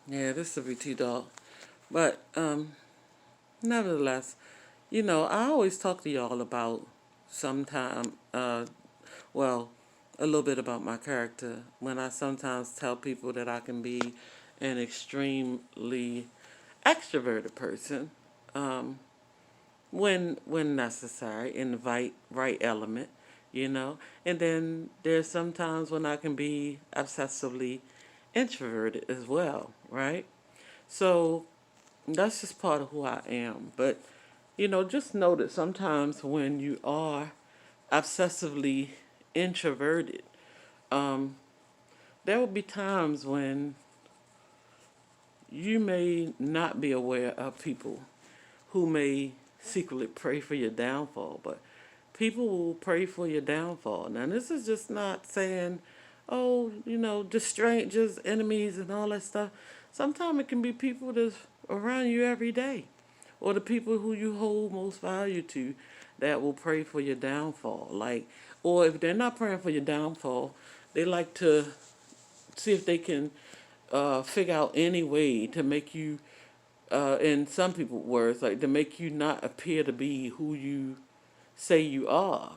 Yeah, this will be too dark. But nevertheless, I always talk to y'all about sometime, well, a little bit about my character when I sometimes tell people that I can be an extremely extroverted person when necessary in the right element, you know. And then there's sometimes when I can be obsessively introverted as well, right? So that's just part of who I am. But just know that sometimes when you are obsessively introverted, um, there will be times when you may not be aware of people who may secretly pray for your downfall, but people will pray for your downfall. Now, this is just not saying, oh, just strangers, enemies, and all that stuff. Sometimes it can be people that's around you every day, or the people who you hold most value to that will pray for your downfall. Like, or if they're not praying for your downfall, they like to see if they can figure out any way to make you, in some people's words, like to make you not appear to be who you say you are.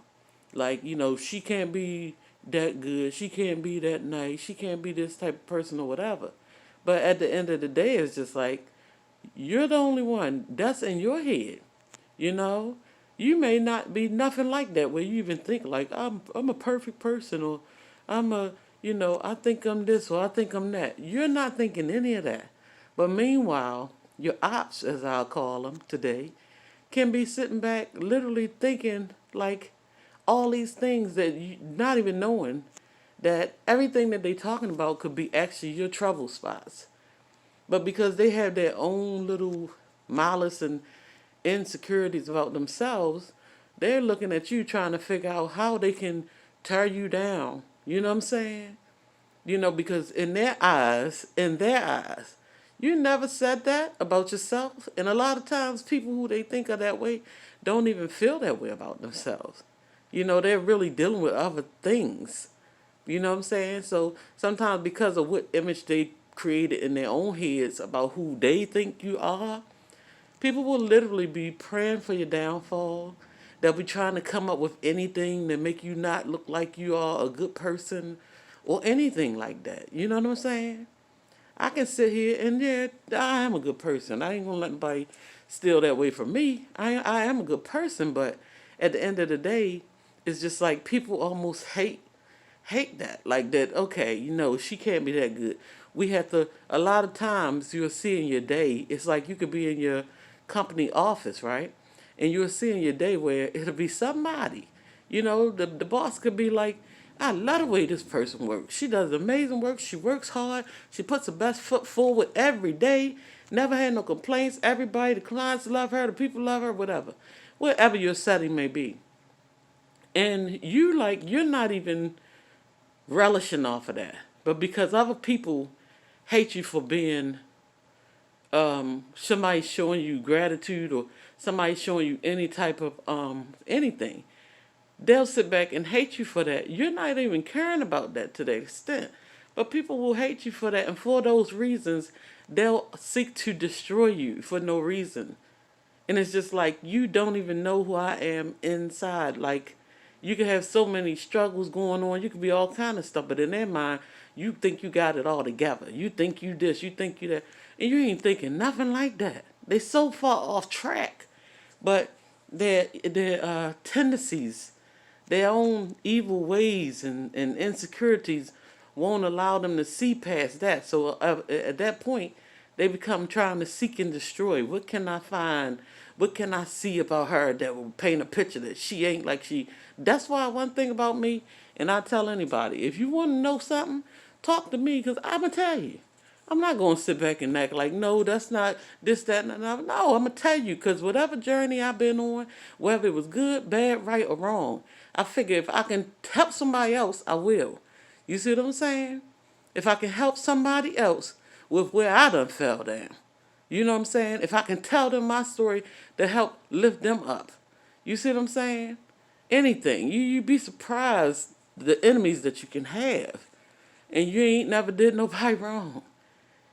Like, she can't be that good, she can't be that nice, she can't be this type of person or whatever. But at the end of the day, it's just like, you're the only one. That's in your head, you know? You may not be nothing like that where you even think like, I'm a perfect person, or I'm a, I think I'm this or I think I'm that. You're not thinking any of that. But meanwhile, your ops, as I'll call them today, can be sitting back literally thinking like all these things that you not even knowing that everything that they talking about could be actually your trouble spots. But because they have their own little malice and insecurities about themselves, they're looking at you trying to figure out how they can tear you down. You know what I'm saying? Because in their eyes, you never said that about yourself. And a lot of times, people who they think are that way don't even feel that way about themselves. They're really dealing with other things. You know what I'm saying? So sometimes, because of what image they created in their own heads about who they think you are, people will literally be praying for your downfall. They'll be trying to come up with anything to make you not look like you are a good person or anything like that. You know what I'm saying? I can sit here and yeah, I am a good person. I ain't gonna let anybody steal that way from me. I am a good person, but at the end of the day, it's just like people almost hate that. Like that, okay, she can't be that good. We have to, a lot of times you'll see in your day, it's like you could be in your company office, right? And you'll see in your day where it'll be somebody. The boss could be like, I love the way this person works. She does amazing work. She works hard. She puts her best foot forward every day. Never had no complaints. Everybody, the clients love her, the people love her, whatever. Whatever your setting may be. And you're not even relishing off of that. But because other people hate you for being somebody showing you gratitude, or somebody showing you any type of anything, they'll sit back and hate you for that. You're not even caring about that to that extent. But people will hate you for that, and for those reasons, they'll seek to destroy you for no reason. And it's just like, you don't even know who I am inside. Like, you can have so many struggles going on. You could be all kind of stuff. But in their mind, you think you got it all together. You think you this, you think you that. And you ain't thinking nothing like that. They so far off track. But their tendencies, their own evil ways and insecurities won't allow them to see past that. So at that point, they become trying to seek and destroy. What can I find? What can I see about her that will paint a picture that she ain't like she? That's why one thing about me, and I tell anybody, if you want to know something, talk to me, because I'm going to tell you. I'm not going to sit back and act like, no, that's not this, that, and another. No, I'm going to tell you, because whatever journey I've been on, whether it was good, bad, right, or wrong, I figure if I can help somebody else, I will. You see what I'm saying? If I can help somebody else with where I done fell down. You know what I'm saying? If I can tell them my story to help lift them up. You see what I'm saying? Anything. You be surprised the enemies that you can have. And you ain't never did nobody wrong.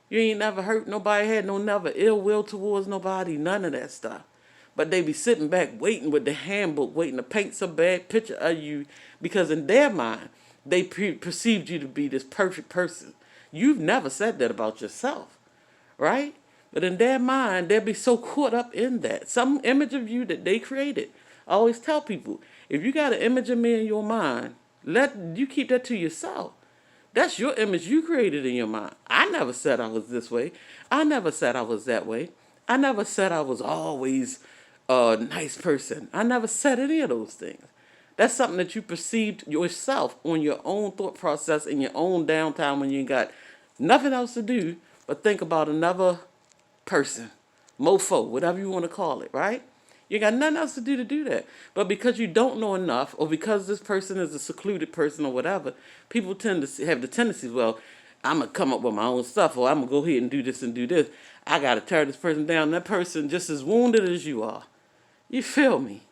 You ain't never hurt nobody, had no never ill will towards nobody, none of that stuff. But they be sitting back waiting with the handbook, waiting to paint some bad picture of you because in their mind, they perceived you to be this perfect person. You've never said that about yourself, right? But in their mind, they'll be so caught up in that. Some image of you that they created. I always tell people, if you got an image of me in your mind, let you keep that to yourself. That's your image you created in your mind. I never said I was this way. I never said I was that way. I never said I was always a nice person. I never said any of those things. That's something that you perceived yourself on your own thought process in your own downtime when you ain't got nothing else to do but think about another person, mofo, whatever you want to call it, right? You got nothing else to do that. But because you don't know enough, or because this person is a secluded person or whatever, people tend to have the tendency, well, I'm going to come up with my own stuff, or I'm going to go ahead and do this and do this. I got to tear this person down. That person just as wounded as you are. You feel me?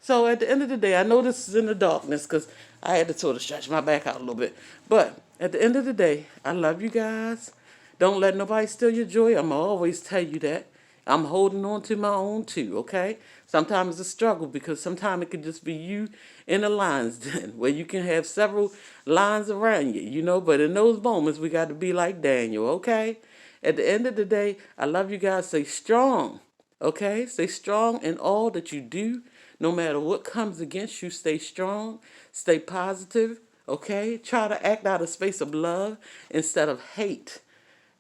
So at the end of the day, I know this is in the darkness because I had to sort of stretch my back out a little bit. But at the end of the day, I love you guys. Don't let nobody steal your joy. I'm always tell you that. I'm holding on to my own too, okay? Sometimes it's a struggle because sometimes it could just be you in the lines then, where you can have several lines around you, but in those moments we got to be like Daniel, okay? At the end of the day, I love you guys. Stay strong, okay? Stay strong in all that you do. No matter what comes against you, stay strong, stay positive, okay? Try to act out of a space of love instead of hate,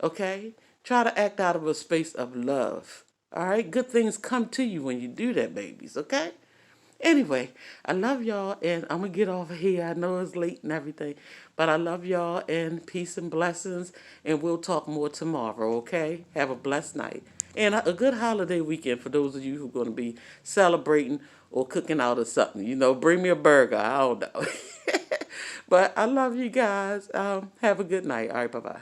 okay? Try to act out of a space of love, all right? Good things come to you when you do that, babies, okay? Anyway, I love y'all, and I'm going to get off of here. I know it's late and everything, but I love y'all, and peace and blessings, and we'll talk more tomorrow, okay? Have a blessed night. And a good holiday weekend for those of you who are going to be celebrating or cooking out or something. Bring me a burger. I don't know. But I love you guys. Have a good night. All right, bye-bye.